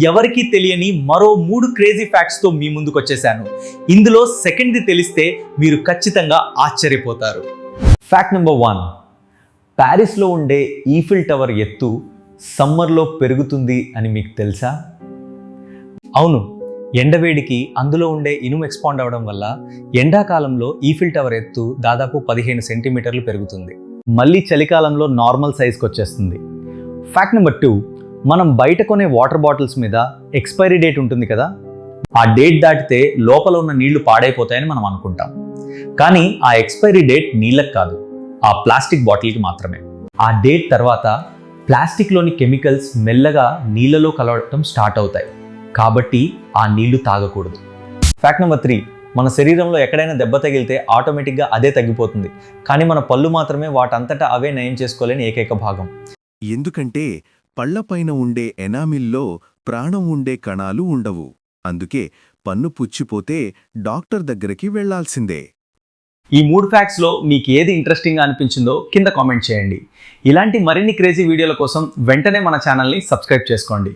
ఎవరికీ తెలియని మరో 3 క్రేజీ ఫ్యాక్ట్స్ తో మీ ముందుకు వచ్చేసాను. ఇందులో సెకండ్ది తెలిస్తే మీరు ఖచ్చితంగా ఆశ్చర్యపోతారు. Fact number 1. ప్యారిస్లో ఉండే ఈఫిల్ టవర్ ఎత్తు సమ్మర్లో పెరుగుతుంది అని మీకు తెలుసా? అవును, ఎండవేడికి అందులో ఉండే ఇనుము ఎక్స్పాండ్ అవ్వడం వల్ల ఎండాకాలంలో ఈఫిల్ టవర్ ఎత్తు దాదాపు 15 సెంటీమీటర్లు పెరుగుతుంది. మళ్ళీ చలికాలంలో నార్మల్ సైజ్కి వచ్చేస్తుంది. Fact number 2. మనం బయట కొనే వాటర్ బాటిల్స్ మీద ఎక్స్పైరీ డేట్ ఉంటుంది కదా, ఆ డేట్ దాటితే లోపల ఉన్న నీళ్లు పాడైపోతాయని మనం అనుకుంటాం. కానీ ఆ ఎక్స్పైరీ డేట్ నీళ్ళకి కాదు, ఆ ప్లాస్టిక్ బాటిల్కి మాత్రమే. ఆ డేట్ తర్వాత ప్లాస్టిక్లోని కెమికల్స్ మెల్లగా నీళ్ళలో కలవడం స్టార్ట్ అవుతాయి, కాబట్టి ఆ నీళ్లు తాగకూడదు. Fact number 3. మన శరీరంలో ఎక్కడైనా దెబ్బ తగిలితే ఆటోమేటిక్గా అదే తగ్గిపోతుంది, కానీ మన పళ్ళు మాత్రమే వాటంతటా అవే నయం చేసుకోలేని ఏకైక భాగం. ఎందుకంటే పళ్లపైన ఉండే ఎనామిల్లో ప్రాణం ఉండే కణాలు ఉండవు. అందుకే పన్ను పుచ్చిపోతే డాక్టర్ దగ్గరికి వెళ్లాల్సిందే. ఈ 3 ఫ్యాక్ట్స్లో మీకు ఏది ఇంట్రెస్టింగ్గా అనిపించిందో కింద కామెంట్ చేయండి. ఇలాంటి మరిన్ని క్రేజీ వీడియోల కోసం వెంటనే మన ఛానల్ని సబ్స్క్రైబ్ చేసుకోండి.